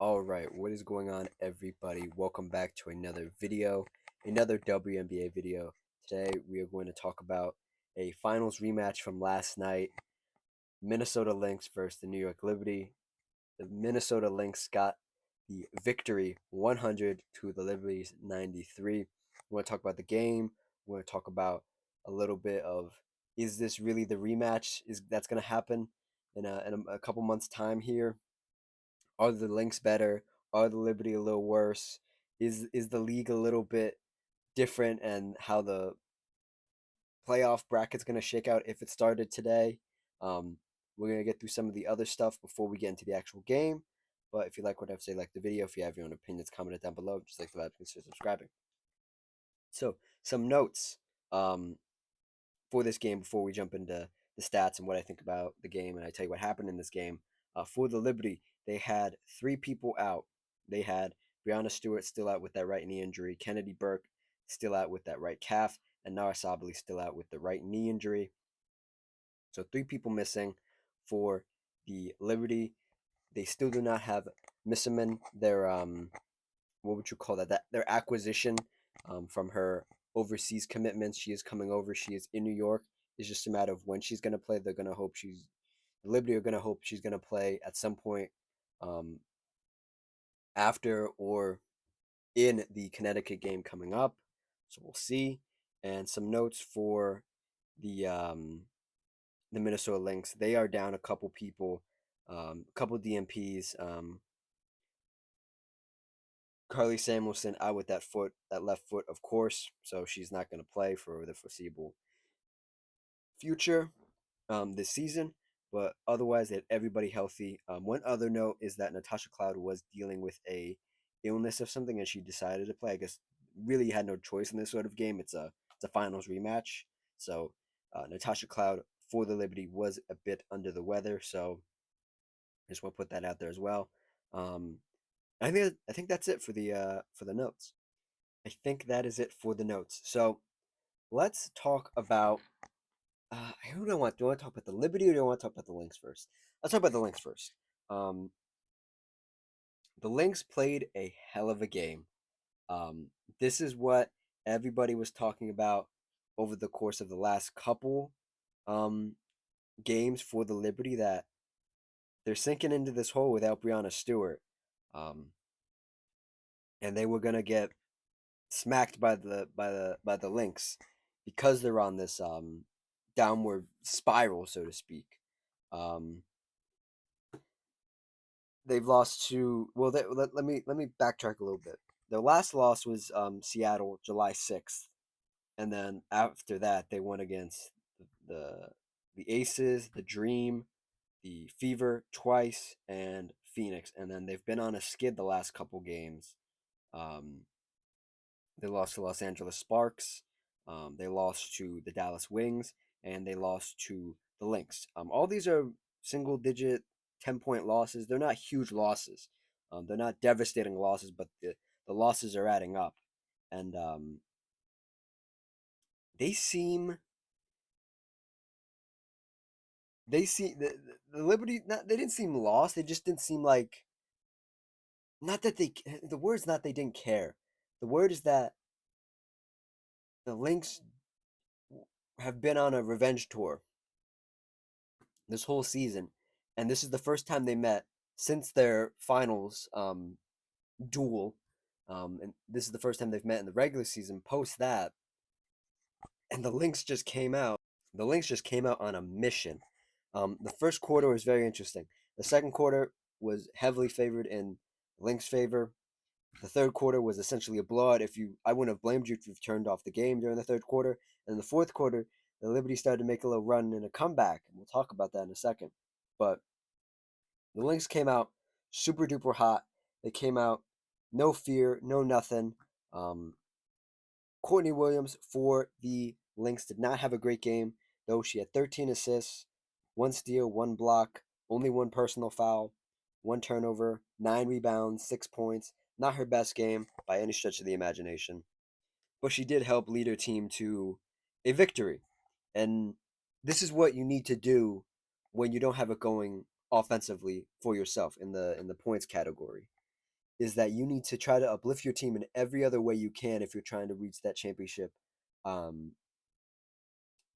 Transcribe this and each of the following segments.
All right, what is going on, everybody? Welcome back to another video, another WNBA video. Today, we are going to talk about a finals rematch from last night, Minnesota Lynx versus the New York Liberty. The Minnesota Lynx got the victory 100 to the Liberty's 93. We want to talk about the game. We want to talk about a little bit of, is this really the rematch? Is that's going to happen in a couple months' time here? Are the Lynx better? Are the Liberty a little worse? Is the league a little bit different, and how the playoff bracket's going to shake out if it started today? We're going to get through some of the other stuff before we get into the actual game. But if you like what I have to say, like the video. If you have your own opinions, comment it down below. Just like the vibe, consider subscribing. So some notes for this game before we jump into the stats and what I think about the game, and I tell you what happened in this game. For the Liberty, they had three people out. They had Brianna Stewart still out with that right knee injury, Kennedy Burke still out with that right calf, and Nara Sabali still out with the right knee injury. So three people missing for the Liberty. They still do not have Missaman, their what would you call that? That their acquisition from her overseas commitments. She is coming over. She is in New York. It's just a matter of when she's going to play. They're going to hope she's the Liberty are going to hope she's going to play at some point um, after or in the Connecticut game coming up. So we'll see. And some notes for the Minnesota Lynx. They are down a couple people, a couple DMPs. Carly Samuelson out with that foot, that left foot, of course. So she's not going to play for the foreseeable future this season. But otherwise, they had everybody healthy. One other note is that Natasha Cloud was dealing with a illness of something, and she decided to play. I guess really had no choice in this sort of game. It's a finals rematch, so Natasha Cloud for the Liberty was a bit under the weather. So I just want to put that out there as well. Um, I think that's it for the notes. I think that is it for the notes. So let's talk about. Who do I want? Do I want to talk about the Liberty, or do I want to talk about the Lynx first? Let's talk about the Lynx first. Um, the Lynx played a hell of a game. Um, this is what everybody was talking about over the course of the last couple um, games for the Liberty, that they're sinking into this hole without Brianna Stewart, um, and they were gonna get smacked by the Lynx because they're on this downward spiral, so to speak. Um, they've lost to let me backtrack a little bit. Their last loss was Seattle, July 6th, and then after that they won against the the Aces, the Dream, the Fever twice, and Phoenix, and then they've been on a skid the last couple games. Um, They lost to Los Angeles Sparks. They lost to the Dallas Wings, and they lost to the Lynx. All these are single digit 10-point losses. They're not huge losses. They're not devastating losses, but the losses are adding up. And they seem the Liberty, not, they didn't seem lost. They just didn't seem like, not that they, the word's not they didn't care. The word is that the Lynx have been on a revenge tour this whole season, and this is the first time they met since their finals duel, and this is the first time they've met in the regular season. Post that, and the Lynx just came out. The Lynx just came out on a mission. The first quarter was very interesting. The second quarter was heavily favored in Lynx favor. The third quarter was essentially a blowout. I wouldn't have blamed you if you've turned off the game during the third quarter. And in the fourth quarter, the Liberty started to make a little run and a comeback, and we'll talk about that in a second. But the Lynx came out super duper hot. They came out no fear, no nothing. Um, Courtney Williams for the Lynx did not have a great game, though she had 13 assists, one steal, one block, only one personal foul, one turnover, 9 rebounds, 6 points. Not her best game by any stretch of the imagination, but she did help lead her team to a victory. And this is what you need to do when you don't have it going offensively for yourself in the points category. is that you need to try to uplift your team in every other way you can if you're trying to reach that championship um,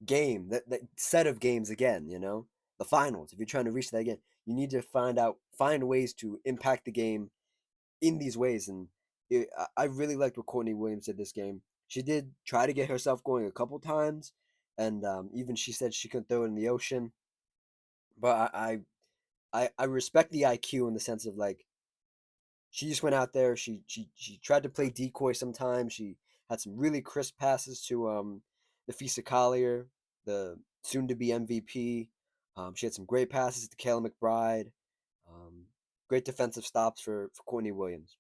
game, that set of games again. The finals. If you're trying to reach that again, you need to find ways to impact the game in these ways. And I really liked what Courtney Williams did this game. She did try to get herself going a couple times, and even she said she couldn't throw it in the ocean. But I respect the IQ in the sense of like she just went out there. She tried to play decoy sometimes. She had some really crisp passes to the Collier, the soon to be MVP. She had some great passes to Kayla McBride. Um, Great defensive stops for Courtney Williams.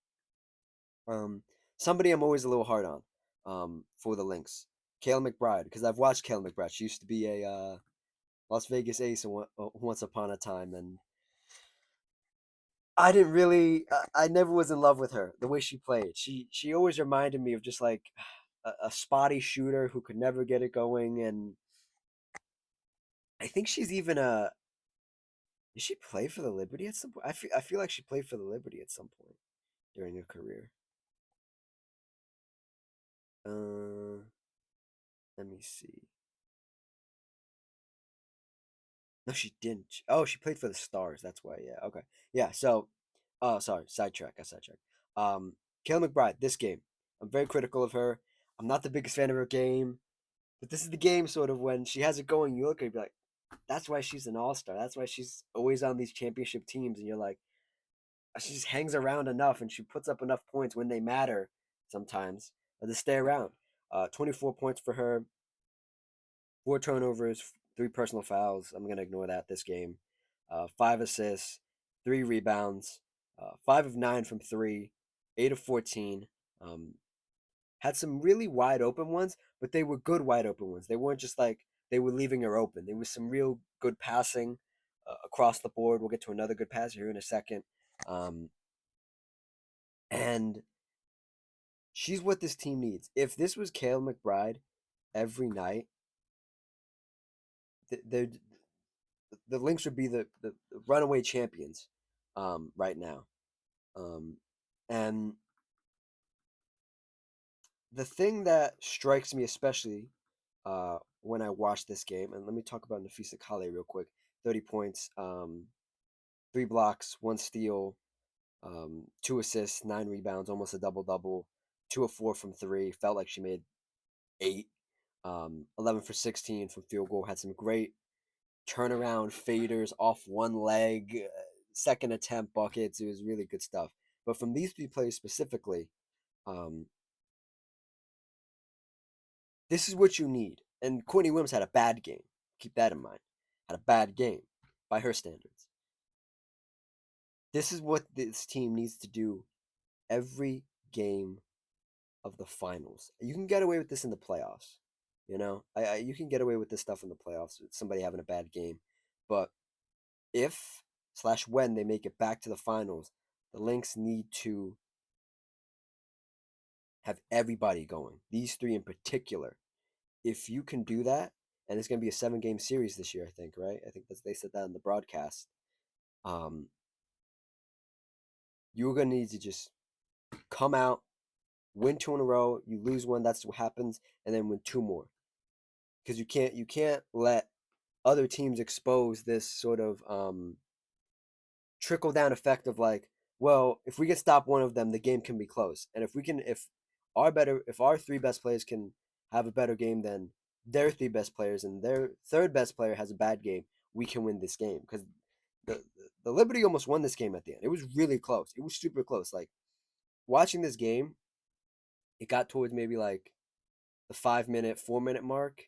Um, Somebody I'm always a little hard on for the Lynx, Kayla McBride, because I've watched Kayla McBride. She used to be a Las Vegas ace once upon a time, and I didn't really. I never was in love with her. The way she played, she always reminded me of just like a spotty shooter who could never get it going. And I think she's even a. Did she play for the Liberty at some point? I feel like she played for the Liberty at some point during her career. Uh, Let me see. No, she didn't. Oh, she played for the Stars. That's why. Yeah. Okay. Yeah. So, oh, sorry. Sidetrack. I sidetracked. Um, Kayla McBride. This game, I'm very critical of her. I'm not the biggest fan of her game, but this is the game sort of when she has it going. You look at her, be like, that's why she's an all star. That's why she's always on these championship teams, and you're like, she just hangs around enough, and she puts up enough points when they matter. Sometimes to stay around. 24 points for her. 4 turnovers, 3 personal fouls. I'm gonna ignore that this game. 5 assists, 3 rebounds, 5 of 9 from three, 8 of 14. Um, had some really wide open ones, but they were good wide open ones. They weren't just like they were leaving her open. There was some real good passing across the board. We'll get to another good pass here in a second. Um, and she's what this team needs. If this was Kale McBride every night, they're the Lynx would be the runaway champions right now. Um, and the thing that strikes me especially when I watch this game, and let me talk about Nafisa Kale real quick. 30 points, 3 blocks, 1 steal, 2 assists, 9 rebounds, almost a double double. 2 of 4 from three. Felt like she made 8. 11 for 16 from field goal. Had some great turnaround faders off one leg, second attempt buckets. It was really good stuff. But from these 3 players specifically, um, this is what you need. And Courtney Williams had a bad game. Keep that in mind. Had a bad game by her standards. This is what this team needs to do every game of the finals. You can get away with this in the playoffs. You can get away with this stuff in the playoffs. Somebody having a bad game, but if/when they make it back to the finals, the Lynx need to have everybody going. These 3 in particular. If you can do that, and it's going to be a 7-game series this year, I think, right? I think they said that in the broadcast. Um, you're going to need to just come out, win 2 in a row. You lose one, that's what happens, and then win 2 more. Because you can't let other teams expose this sort of trickle down effect of like, well, if we can stop one of them, the game can be close. And if our 3 best players can have a better game than their 3 best players, and their third best player has a bad game, we can win this game. Because the the Liberty almost won this game at the end. It was really close. It was super close. Like watching this game, it got towards maybe like the 5 minute, 4 minute mark,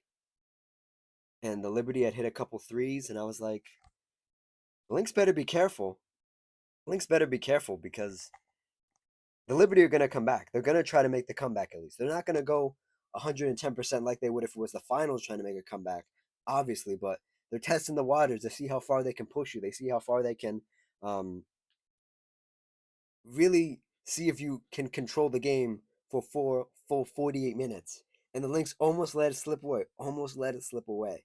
and the Liberty had hit a couple threes, and I was like, Lynx better be careful. Lynx better be careful because the Liberty are going to come back. They're going to try to make the comeback at least. They're not going to go 110% like they would if it was the finals trying to make a comeback, obviously, but they're testing the waters to see how far they can push you. They see how far they can um, really see if you can control the game for full 48 minutes. And the Lynx almost let it slip away. Almost let it slip away.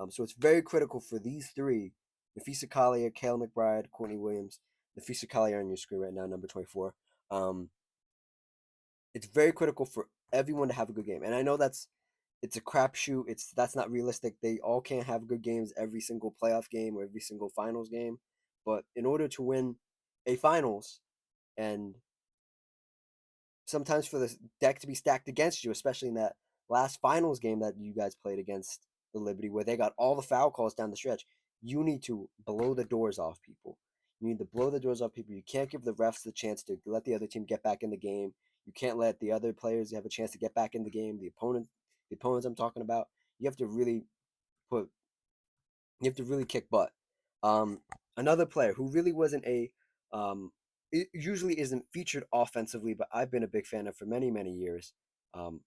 So it's very critical for these 3, Nafisa Collier, Kale McBride, Courtney Williams. Nafisa Collier on your screen right now, number 24. Um, it's very critical for everyone to have a good game, and I know it's a crapshoot. That's not realistic. They all can't have good games every single playoff game or every single finals game, but in order to win a finals and sometimes for the deck to be stacked against you, especially in that last finals game that you guys played against the Liberty, where they got all the foul calls down the stretch. You need to blow the doors off people. You need to blow the doors off people. You can't give the refs the chance to let the other team get back in the game. You can't let the other players have a chance to get back in the game. The opponents I'm talking about, you have to really put you have to really kick butt. Um, Another player who really wasn't um, it usually isn't featured offensively, but I've been a big fan of for many many years. Um,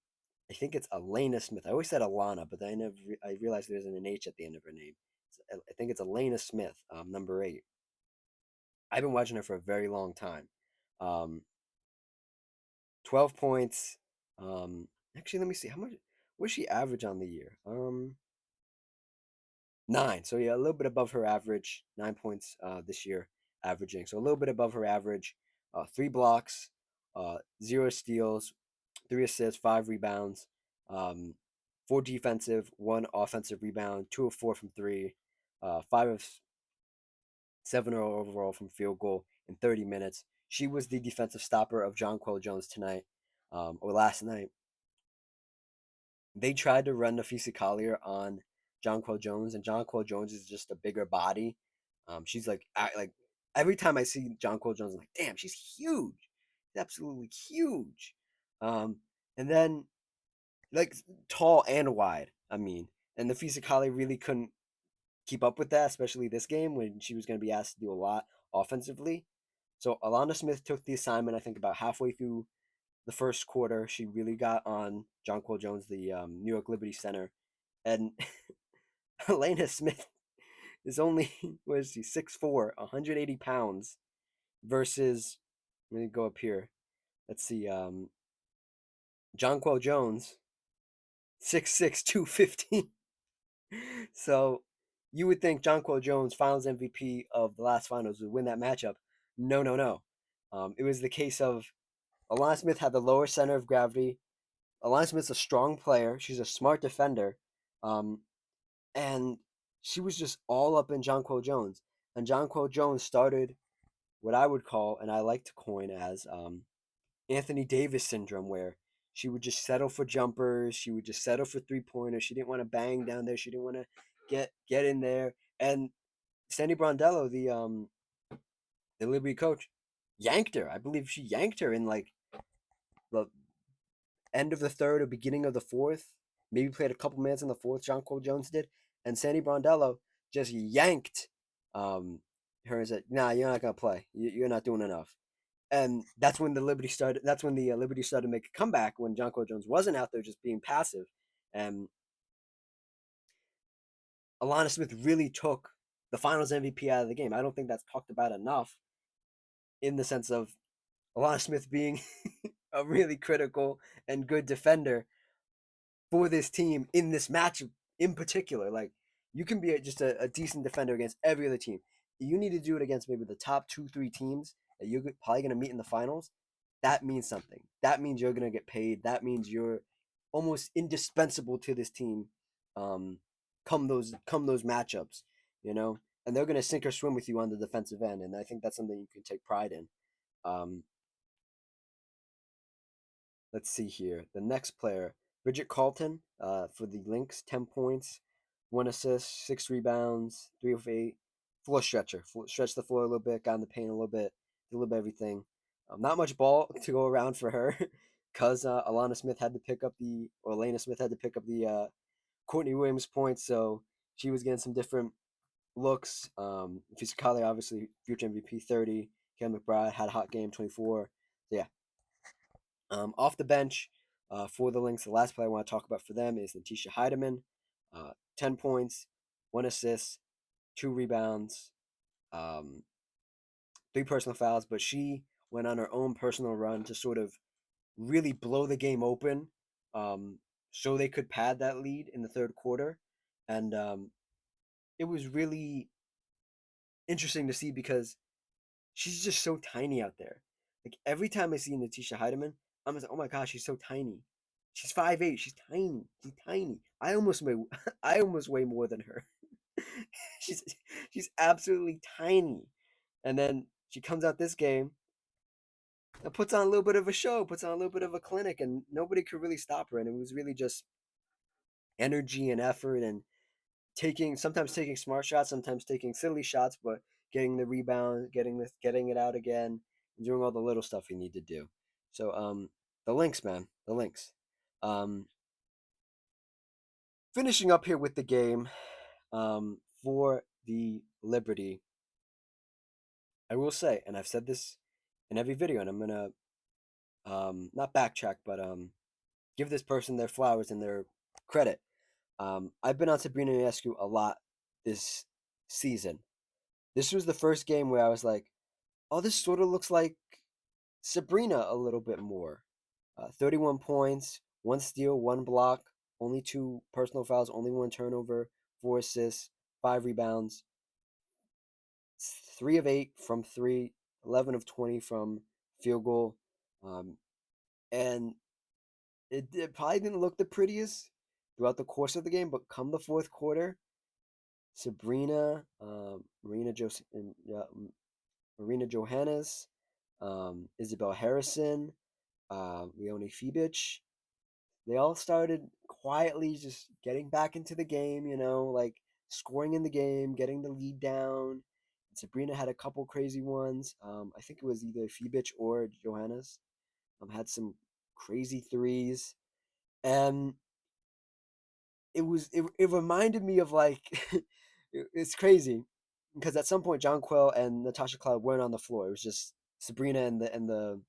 I think it's Elena Smith. I always said Alana, but I realized there isn't an H at the end of her name. I think it's Elena Smith, number 8. I've been watching her for a very long time. Um, 12 points. Um, Actually, let me see how much. What's she average on the year? 9. So yeah, a little bit above her average. 9 points this year, averaging. So a little bit above her average. 3 blocks, 0 steals, 3 assists, 5 rebounds, um, 4 defensive, 1 offensive rebound, 2 of 4 from three, 5 of 7 overall from field goal in 30 minutes. She was the defensive stopper of Jonquel Jones tonight, or last night. They tried to run Nafisa Collier on Jonquel Jones, and Jonquel Jones is just a bigger body. She's like every time I see Jonquel Jones, I'm like, damn, she's huge. She's absolutely huge. Um, and then like tall and wide. I mean, and Nafisa Collier really couldn't keep up with that, especially this game when she was going to be asked to do a lot offensively. So Alana Smith took the assignment. I think about halfway through the first quarter, she really got on Jonquel Jones, the New York Liberty center, and Elena Smith is only what is she 6'4", 180 pounds versus. Let me go up here. Let's see. Jonquel Jones, 6'6", 215. So you would think Jonquel Jones, Finals MVP of the last finals, would win that matchup. No, no, no. It was the case of Alana Smith had the lower center of gravity. Alana Smith's a strong player. She's a smart defender. Um, and she was just all up in Jonquel Jones. And Jonquel Jones started what I would call, and I like to coin as Anthony Davis syndrome, where she would just settle for jumpers. She would just settle for 3 pointers. She didn't want to bang down there. She didn't want to get in there. And Sandy Brondello, the Liberty coach, yanked her. I believe she yanked her in like the end of the third or beginning of the fourth. Maybe played a couple minutes in the fourth. Jonquel Jones did, and Sandy Brondello just yanked her and said, "Nah, you're not gonna play. You're not doing enough." And that's when the Liberty started. That's when the Liberty started to make a comeback when Jonquel Jones wasn't out there just being passive, and Alana Smith really took the Finals MVP out of the game. I don't think that's talked about enough in the sense of Alana Smith being a really critical and good defender for this team in this match in particular. Like you can be just a decent defender against every other team. You need to do it against maybe the top 2, 3 teams that you're probably going to meet in the finals. That means something. That means you're going to get paid. That means you're almost indispensable to this team. Um, come those matchups, you know, and they're going to sink or swim with you on the defensive end, and I think that's something you can take pride in. Um, let's see here. The next player, Bridget Carlton, for the Lynx, 10 points, 1 assist, 6 rebounds, 3 of 8. Floor stretcher. Stretch the floor a little bit, got in the paint a little bit, did a little bit of everything. Not much ball to go around for her because Alana Smith had to pick up or Elena Smith had to pick up the Courtney Williams points, so she was getting some different looks. Physically, obviously, future MVP 30. Kevin McBride had a hot game 24. So yeah, off the bench for the Lynx, the last player I want to talk about for them is Letitia Heidemann. 10 points, 1 assist, 2 rebounds, um, 3 personal fouls, but she went on her own personal run to sort of really blow the game open so they could pad that lead in the third quarter. And it was really interesting to see because she's just so tiny out there. Like every time I see Natisha Heidemann, I'm just like, oh my gosh, she's so tiny. She's 5'8". She's tiny. She's tiny. I almost weigh I almost weigh more than her. she's she's absolutely tiny. And then she comes out this game and puts on a little bit of a show, puts on a little bit of a clinic, and nobody could really stop her. And it was really just energy and effort and sometimes taking smart shots, sometimes taking silly shots, but getting the rebound, getting it out again, and doing all the little stuff you need to do. So the Lynx, man, the Lynx. Um Finishing up here with the game, for the Liberty, I will say, and I've said this in every video, and I'm gonna not backtrack, but give this person their flowers and their credit. I've been on Sabrina Ionescu a lot this season. This was the first game where I was like, oh, this sort of looks like Sabrina a little bit more. 31 points, one steal, one block, only two personal fouls, only one turnover, four assists, five rebounds, 3 of 8 from three, 11 of 20 from field goal. Um, and it probably didn't look the prettiest throughout the course of the game, but come the fourth quarter, Sabrina, Marina Johannes, Isabel Harrison, Leonie Fibic, they all started quietly just getting back into the game, like scoring in the game, getting the lead down. Sabrina had a couple crazy ones. I think it was either Fibic or Johannes. Had some crazy threes. And it reminded me of like it's crazy because at some point John Quill and Natasha Cloud weren't on the floor. It was just Sabrina and the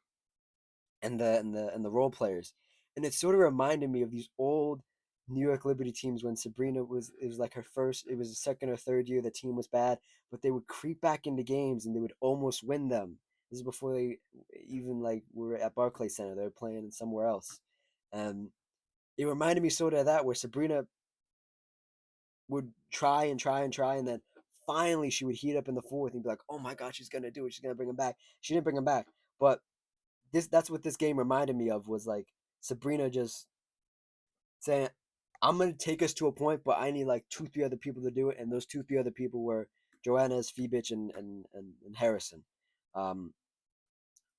role players, and it sort of reminded me of these old New York Liberty teams when Sabrina was it was like her first, it was the second or third year the team was bad, but they would creep back into games and they would almost win them. This is before they even like were at Barclays Center; they were playing somewhere else, and it reminded me sort of that where Sabrina would try and try and try, and then finally she would heat up in the fourth and be like, "Oh my God, she's gonna do it! She's gonna bring him back." She didn't bring him back, but that's what this game reminded me of was like Sabrina just saying, "I'm gonna take us to a point, but I need like two, three other people to do it," and those two, three other people were Joanna's, Fibic, and Harrison. Um,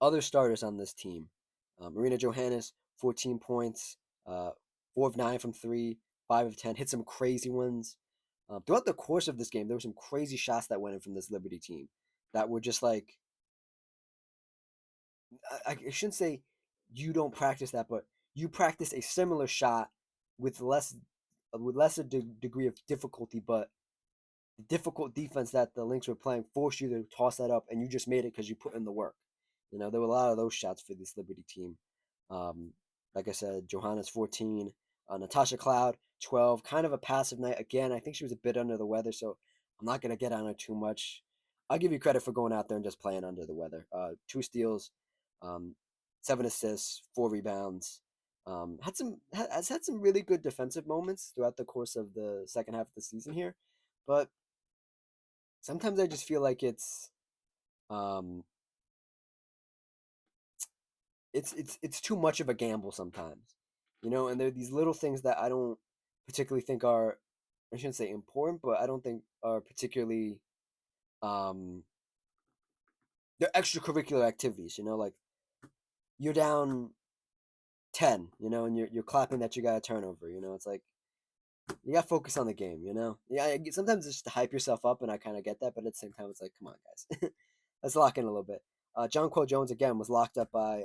Other starters on this team: Marina Johannes, 14 points, 4 of 9 from three, 5 of 10, hit some crazy ones. Throughout the course of this game, there were some crazy shots that went in from this Liberty team that were just like I shouldn't say you don't practice that, but you practice a similar shot with lesser degree of difficulty, but the difficult defense that the Lynx were playing forced you to toss that up, and you just made it because you put in the work. There were a lot of those shots for this Liberty team. Um, like I said, Johannes 14, Natasha Cloud 12. Kind of a passive night again. I think she was a bit under the weather, so I'm not gonna get on her too much. I'll give you credit for going out there and just playing under the weather. Two steals, um, 7 assists, 4 rebounds. Has had some really good defensive moments throughout the course of the second half of the season here, but sometimes I just feel like um, it's too much of a gamble sometimes, and there are these little things that I don't particularly think are, I shouldn't say important, but I don't think are particularly um they're extracurricular activities, like you're down 10, and you're clapping that you got a turnover, it's like you got to focus on the game. Yeah, sometimes it's just to hype yourself up, and I kind of get that, but at the same time, it's like, come on, guys, let's lock in a little bit. John Quill Jones again was locked up by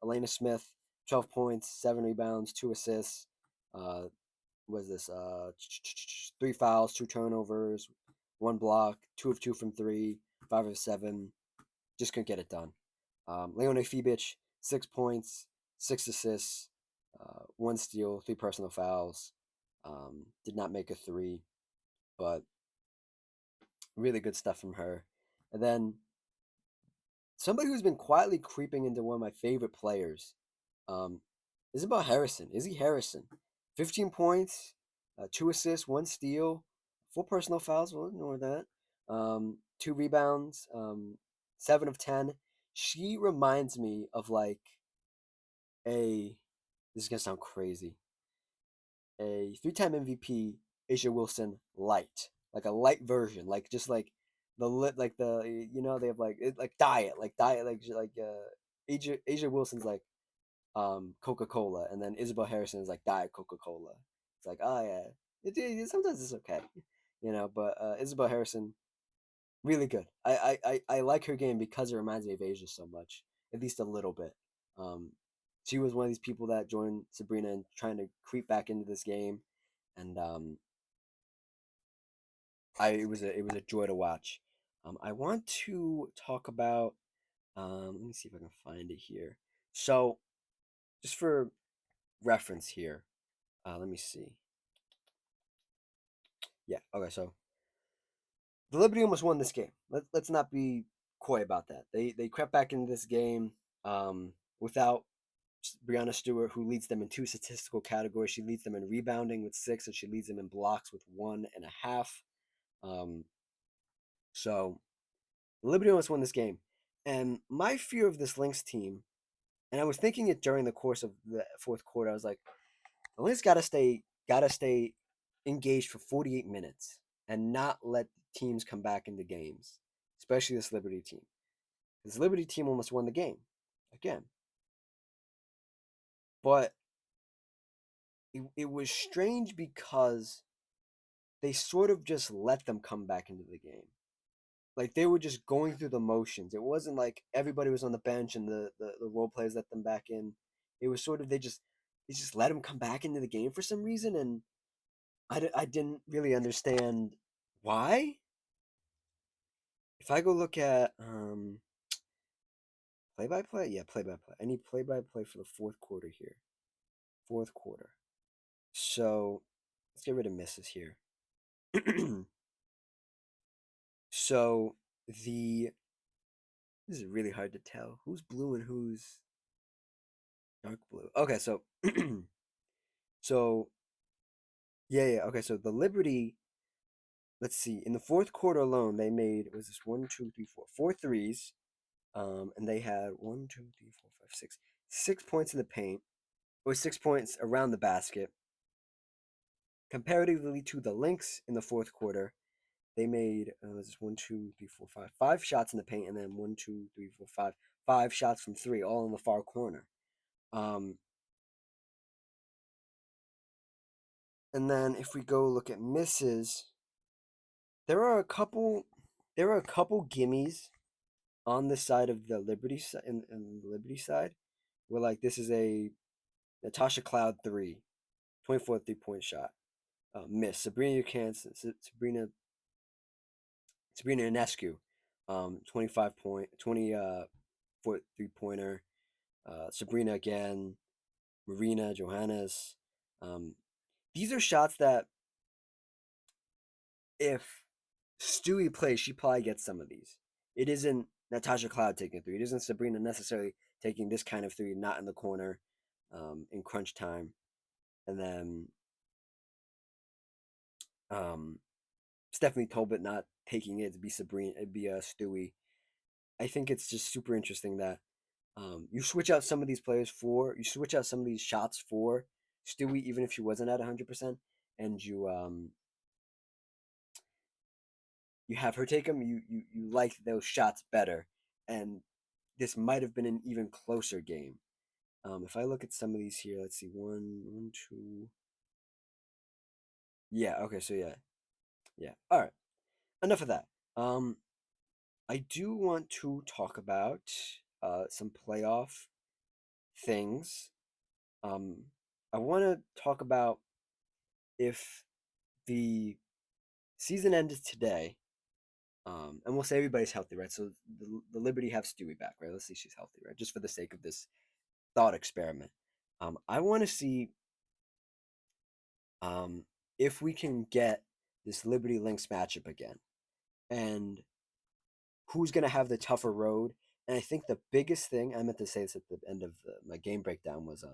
Elena Smith, 12 points, 7 rebounds, 2 assists. Was this 3 fouls, 2 turnovers, 1 block, 2 of 2 from three, 5 of 7. Just couldn't get it done. Leone Fibic, 6 points, 6 assists, 1 steal, 3 personal fouls. Did not make a three, but really good stuff from her. And then somebody who's been quietly creeping into one of my favorite players, um, Isabel Harrison. Izzy Harrison, 15 points, 2 assists, 1 steal, 4 personal fouls. We'll ignore that. 2 rebounds, 7 of 10. She reminds me of like a. This is gonna sound crazy. A three-time MVP Asia Wilson light, like a light version, like just like the lit, like the they have like like diet, Asia Wilson's like Coca Cola, and then Isabel Harrison is like Diet Coca Cola. It's like, oh yeah, sometimes it's okay, But Isabel Harrison, really good. I like her game because it reminds me of Asia so much, at least a little bit. Um, she was one of these people that joined Sabrina and trying to creep back into this game, and I it was a joy to watch. I want to talk about. Let me see if I can find it here. So, just for reference here, let me see. Yeah. Okay. So the Liberty almost won this game. Let's not be coy about that. They crept back into this game without Brianna Stewart, who leads them in two statistical categories. She leads them in rebounding with 6, and she leads them in blocks with 1.5. Um, so Liberty almost won this game. And my fear of this Lynx team, and I was thinking it during the course of the fourth quarter, I was like, the Lynx gotta stay engaged for 48 minutes and not let teams come back into games, especially this Liberty team. This Liberty team almost won the game again. But it was strange because they sort of just let them come back into the game. Like they were just going through the motions. It wasn't like everybody was on the bench and the role players let them back in. It was sort of they just let them come back into the game for some reason, and I didn't really understand why. If I go look at play by play, yeah, play by play. I need play by play for the fourth quarter here. Fourth quarter. So let's get rid of misses here. So the this is really hard to tell who's blue and who's dark blue. Okay, so so yeah. Okay, so the Liberty. Let's see. In the fourth quarter alone, they made was this one, two, three, four threes. And they had one, two, three, four, five, 6 points in the paint, or 6 points around the basket. Comparatively to the Lynx in the fourth quarter, they made one, two, three, four, five shots in the paint, and then one, two, three, four, five shots from three, all in the far corner. Um, and then if we go look at misses, there are a couple. There are a couple gimmies on the side of the Liberty in the Liberty side, where like this is a Natasha Cloud 24 3-point shot. Miss Sabrina Buchanan, Sabrina Ionescu, 20 foot 3-pointer. Sabrina again, Marina Johannes. Um, these are shots that if Stewie plays, she probably gets some of these. It isn't Natasha Cloud taking a three. It isn't Sabrina necessarily taking this kind of three, not in the corner, in crunch time. And then Stephanie Tolbert not taking it to be Sabrina, it'd be Stewie. I think it's just super interesting that you switch out some of these players you switch out some of these shots for Stewie, even if she wasn't at 100%, and you have her take them. You like those shots better, and this might have been an even closer game. If I look at some of these here, let's see, one, two. Yeah. Okay. So yeah. All right. Enough of that. I do want to talk about some playoff things. Um, I want to talk about if the season ended today, and we'll say everybody's healthy, right? So the Liberty have Stewie back, right? Let's see she's healthy, right? Just for the sake of this thought experiment. I want to see um, if we can get this Liberty Lynx matchup again, and who's going to have the tougher road. And I think the biggest thing I meant to say this at the end of my game breakdown was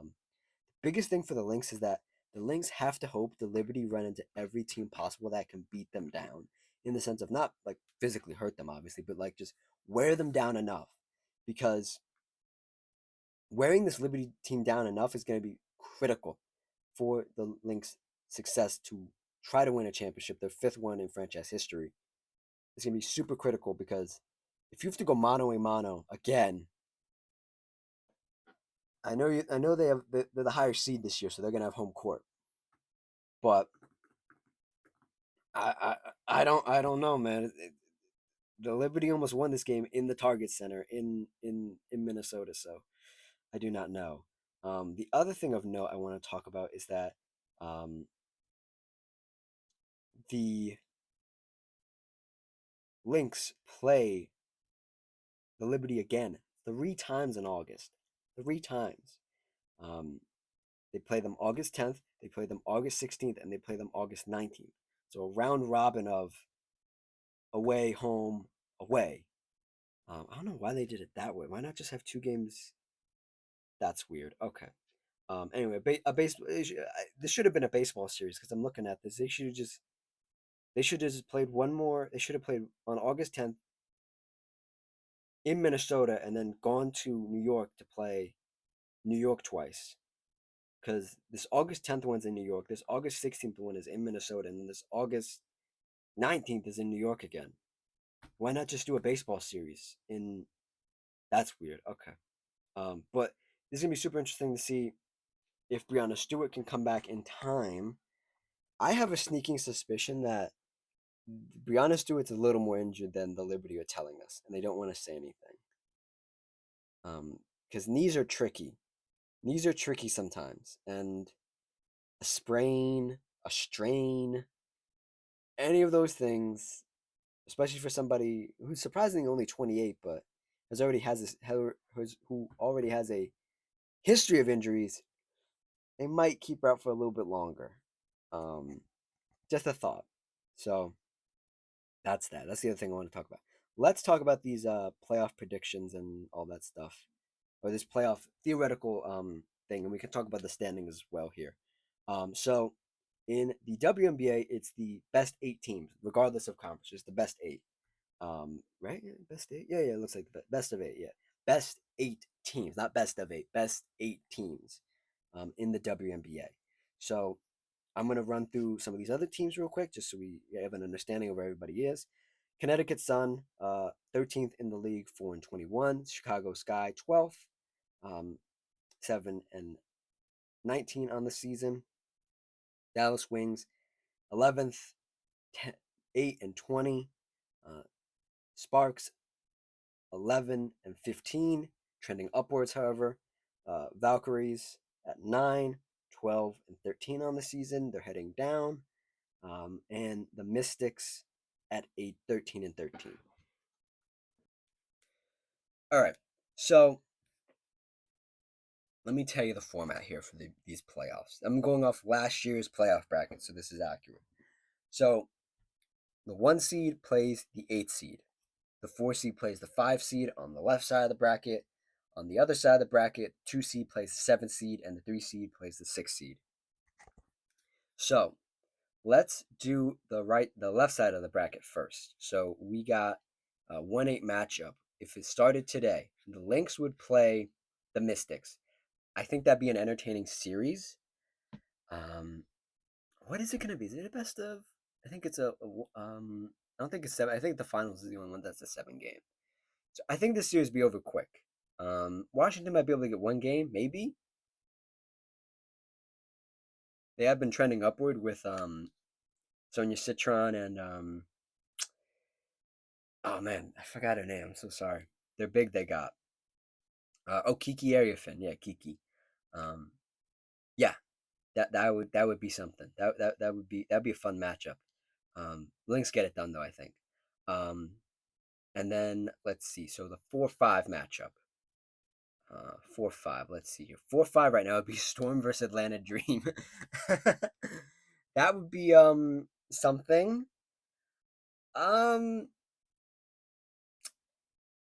biggest thing for the Lynx is that the Lynx have to hope the Liberty run into every team possible that can beat them down, in the sense of not like physically hurt them, obviously, but like just wear them down enough. because wearing this Liberty team down enough is going to be critical for the Lynx' success to try to win a championship, their fifth one in franchise history. It's going to be super critical because if you have to go mano a mano again, I know they're the higher seed this year, so they're going to have home court. But I don't know, man. The Liberty almost won this game in the Target Center in Minnesota, so I do not know. The other thing of note I want to talk about is that um, the Lynx play the Liberty again 3 times in August. 3 times. Um, they play them August 10th, they play them August 16th, and they play them August 19th. So a round robin of away, home, away. I don't know why they did it that way. Why not just have 2 games? That's weird. Okay. Anyway, this should have been a baseball series because I'm looking at this. They should have just played one more. They should have played on August 10th in Minnesota and then gone to New York to play New York twice. Because this August 10th one's in New York, this August 16th one is in Minnesota, and then this August 19th is in New York again. Why not just do a baseball series in that's weird. Okay. But this is gonna be super interesting to see if Brianna Stewart can come back in time. I have a sneaking suspicion that Brianna Stewart's a little more injured than the Liberty are telling us, and they don't want to say anything. Because knees are tricky. Knees are tricky sometimes, and a sprain, a strain, any of those things, especially for somebody who's surprisingly only 28, but who already has a history of injuries, they might keep her out for a little bit longer. Um, just a thought. So that's that. That's the other thing I want to talk about. Let's talk about these playoff predictions and all that stuff, or this playoff theoretical thing, and we can talk about the standings as well here. So in the WNBA, it's the best 8 teams, regardless of conference. It's the best 8. Right? Yeah, best 8. Yeah, yeah. It looks like the best of 8. Yeah, best 8 teams, not best of 8. Best 8 teams, in the WNBA. So I'm gonna run through some of these other teams real quick, just so we have an understanding of where everybody is. Connecticut Sun, 13th in the league, 4-21. Chicago Sky, 12th, 7-19 on the season. Dallas Wings, 11th, 8-20. Sparks, 11-15, trending upwards, however. Valkyries at 9, 12-13 on the season. They're heading down. And the Mystics at 8, 13-13. All right. So let me tell you the format here for these playoffs. I'm going off last year's playoff bracket, so this is accurate. So the 1 seed plays the 8 seed. The 4 seed plays the 5 seed on the left side of the bracket. On the other side of the bracket, 2 seed plays the 7 seed, and the 3 seed plays the 6 seed. So let's do the left side of the bracket first. So we got a 1-8 matchup. If it started today, the Lynx would play the Mystics. I think that'd be an entertaining series. What is it gonna be? Is it a best of? I think it's I don't think it's 7. I think the finals is the only one that's a 7 game. So I think this series will be over quick. Washington might be able to get 1 game, maybe. They have been trending upward with Sonia Citron and oh man, I forgot her name. I'm so sorry. They're big. They got Kiki Ariafin. Yeah, Kiki. Um, yeah, that would be something. That'd be a fun matchup. Lynx get it done though, I think. And then let's see. So the 4-5 matchup. 4-5. Let's see here. 4-5 right now would be Storm versus Atlanta Dream. That would be something. Um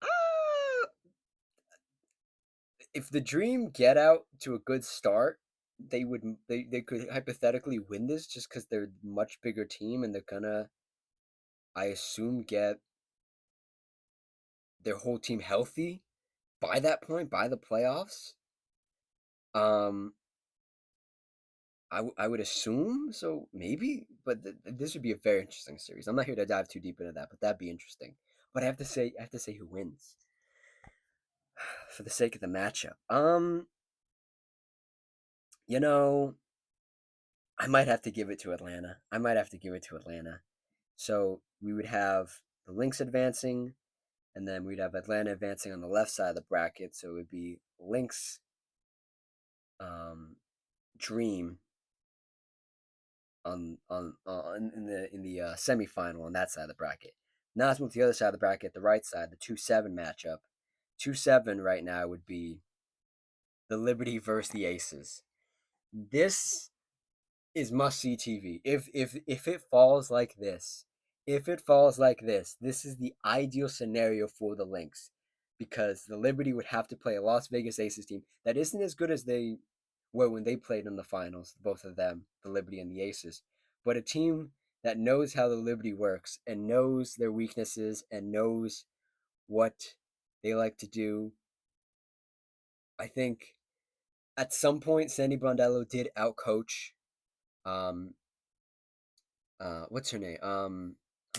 uh, if the Dream get out to a good start, they could hypothetically win this just because they're a much bigger team and they're gonna, I assume, get their whole team healthy. by that point, by the playoffs, um, I would assume so, maybe, but this would be a very interesting series. I'm not here to dive too deep into that, but that'd be interesting. But I have to say who wins for the sake of the matchup. You know, I might have to give it to Atlanta. I might have to give it to Atlanta. So we would have the Lynx advancing, and then we'd have Atlanta advancing on the left side of the bracket. So it would be Lynx, um, Dream on in the semifinal on that side of the bracket. Now let's move to the other side of the bracket, the right side, the 2-7 matchup. 2-7 right now would be the Liberty versus the Aces. This is must see TV. If it falls like this, if it falls like this is the ideal scenario for the Lynx, because the Liberty would have to play a Las Vegas Aces team that isn't as good as they were when they played in the finals, both of them, the Liberty and the Aces, but a team that knows how the Liberty works and knows their weaknesses and knows what they like to do. I think at some point Sandy Brondello did outcoach um what's her name? Oh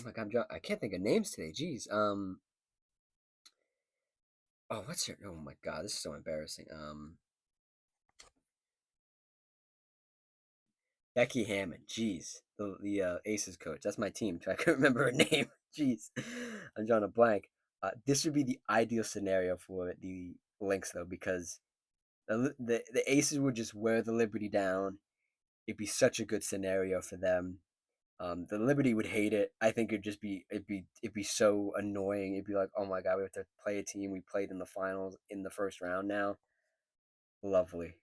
my god, I can't think of names today. Jeez. Oh, what's her? Oh my god, this is so embarrassing. Becky Hammond. Jeez, the Aces coach. That's my team. I couldn't remember her name. Jeez, I'm drawing a blank. This would be the ideal scenario for the Lynx though, because the Aces would just wear the Liberty down. It'd be such a good scenario for them. The Liberty would hate it. I think it'd be so annoying. It'd be like, oh my god, we have to play a team we played in the finals in the first round now. Lovely.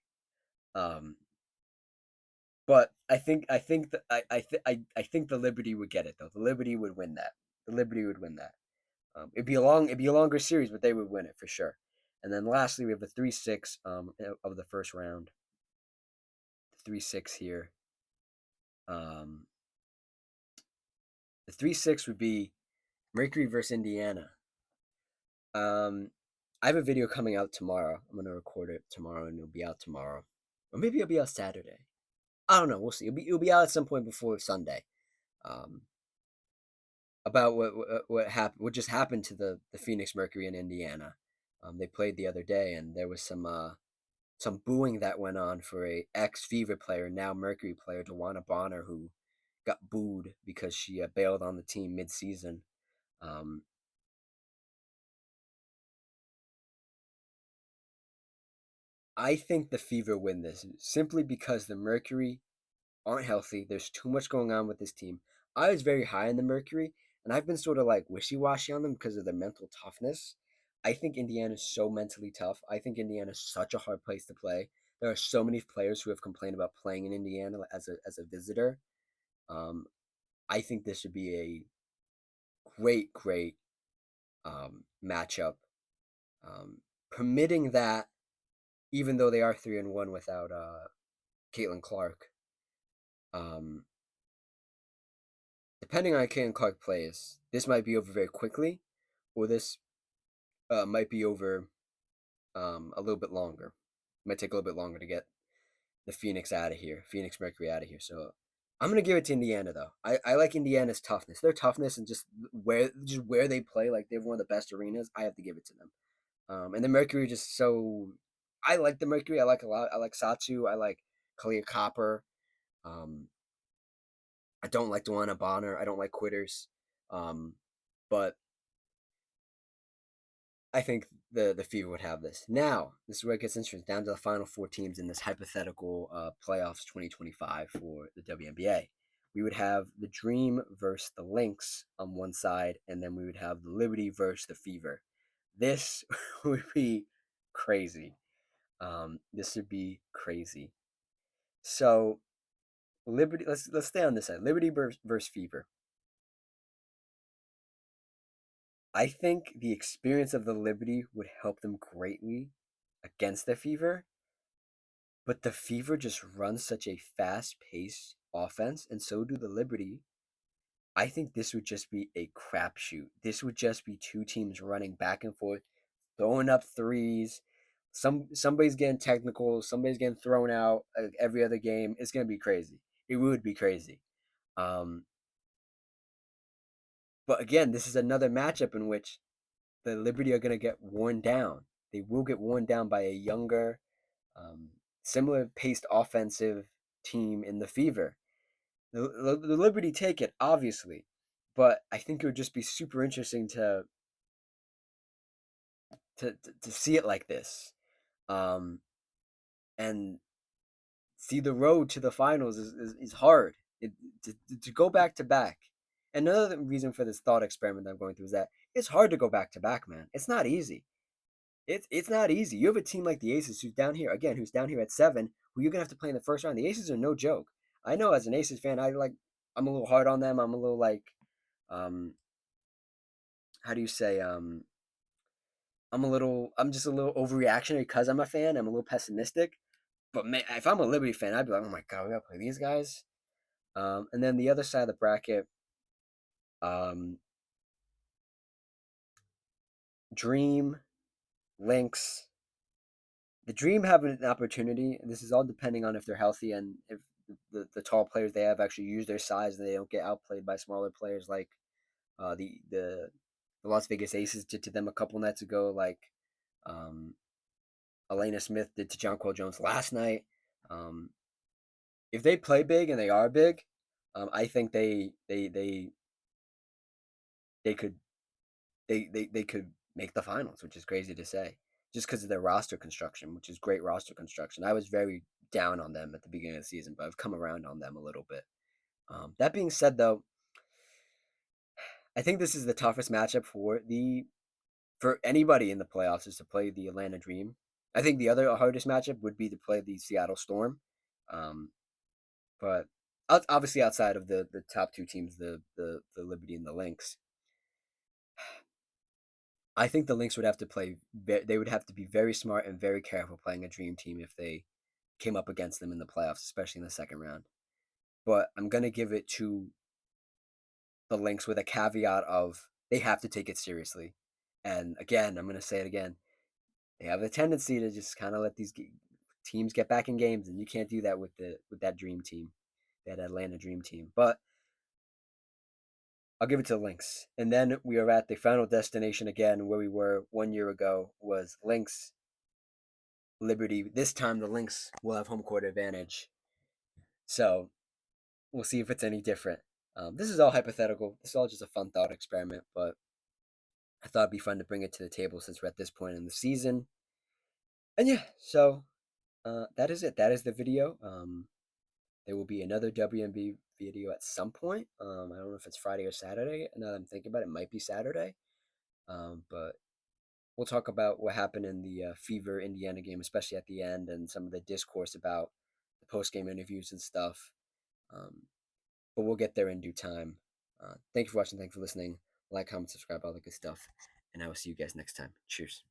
Um, but I think the Liberty would get it though. The Liberty would win that. The Liberty would win that. It'd be a longer series, but they would win it for sure. And then lastly, we have the 3-6 of the first round. 3-6 here. Um, the 3-6 would be Mercury versus Indiana. I have a video coming out tomorrow. I'm gonna record it tomorrow, and it'll be out tomorrow, or maybe it'll be out Saturday. I don't know. We'll see. It'll be out at some point before Sunday. Um, about what happened, what just happened to the Phoenix Mercury in Indiana. They played the other day, and there was some booing that went on for a ex Fever player, now Mercury player, Dewana Bonner, who got booed because she bailed on the team mid season. Um, I think the Fever win this simply because the Mercury aren't healthy. There's too much going on with this team. I was very high on the Mercury, and I've been sort of like wishy washy on them because of their mental toughness. I think Indiana's so mentally tough. I think Indiana's such a hard place to play. There are so many players who have complained about playing in Indiana as a visitor. Um, I think this would be a great matchup. Um, Permitting that, even though they are 3-1 without Caitlin Clark, um, depending on how Caitlin Clark plays, this might be over very quickly, or this might be over a little bit longer. It might take a little bit longer to get the Phoenix out of here, Phoenix Mercury out of here. So I'm gonna give it to Indiana though. I like Indiana's toughness. Their toughness and just where they play, like they have one of the best arenas. I have to give it to them. And the Mercury just so I like the Mercury. I like a lot. I like Satsu. I like Kalia Copper. Um, I don't like Dewana Bonner. I don't like quitters. But I think the Fever would have this. Now, this is where it gets interesting. Down to the final four teams in this hypothetical playoffs 2025 for the WNBA. We would have the Dream versus the Lynx on one side, and then we would have the Liberty versus the Fever. This would be crazy. This would be crazy. So Liberty. Let's stay on this side. Liberty versus Fever. I think the experience of the Liberty would help them greatly against the Fever, but the Fever just runs such a fast-paced offense, and so do the Liberty. I think this would just be a crapshoot. This would just be two teams running back and forth, throwing up threes. Somebody's getting technical. Somebody's getting thrown out every other game. It's gonna be crazy. It would be crazy. Um, but again, this is another matchup in which the Liberty are gonna get worn down. They will get worn down by a younger, um, similar paced offensive team in the Fever. The Liberty take it, obviously, but I think it would just be super interesting to see it like this, um, and see the road to the finals is hard. To go back to back. And another reason for this thought experiment that I'm going through is that it's hard to go back to back, man. It's not easy. It's not easy. You have a team like the Aces who's down here again, who's down here at 7, who you're gonna have to play in the first round. The Aces are no joke. I know as an Aces fan, I'm a little hard on them. I'm a little like, um, how do you say, I'm just a little overreactionary because I'm a fan. I'm a little pessimistic. But man, if I'm a Liberty fan, I'd be like, oh my god, we gotta play these guys. And then the other side of the bracket, um, Dream, Lynx. The Dream have an opportunity, and this is all depending on if they're healthy and if the tall players they have actually use their size and they don't get outplayed by smaller players like the Las Vegas Aces did to them a couple nights ago, like um, Elena Smith did to Jonquel Jones last night. Um, if they play big and they are big, I think they could they could make the finals, which is crazy to say, just because of their roster construction, which is great roster construction. I was very down on them at the beginning of the season, but I've come around on them a little bit. That being said, though, I think this is the toughest matchup for anybody in the playoffs is to play the Atlanta Dream. I think the other hardest matchup would be to play the Seattle Storm, um, but obviously outside of the top two teams, the Liberty and the Lynx, I think the Lynx would have to play. They would have to be very smart and very careful playing a dream team if they came up against them in the playoffs, especially in the second round. But I'm gonna give it to the Lynx with a caveat of they have to take it seriously. And again, I'm gonna say it again. They have a tendency to just kind of let these teams get back in games, and you can't do that with that dream team, that Atlanta Dream team. But I'll give it to the Lynx. And then we are at the final destination again, where we were 1 year ago. Was Lynx Liberty. This time the Lynx will have home court advantage. So we'll see if it's any different. This is all hypothetical. This is all just a fun thought experiment, but I thought it'd be fun to bring it to the table since we're at this point in the season. And yeah, so that is it. That is the video. There will be another WNB video at some point. I don't know if it's Friday or Saturday. Now that I'm thinking about it, it might be Saturday. But we'll talk about what happened in the Fever Indiana game, especially at the end, and some of the discourse about the post game interviews and stuff. Um, but we'll get there in due time. Thank you for watching. Thank you for listening. Like, comment, subscribe, all the good stuff. And I will see you guys next time. Cheers.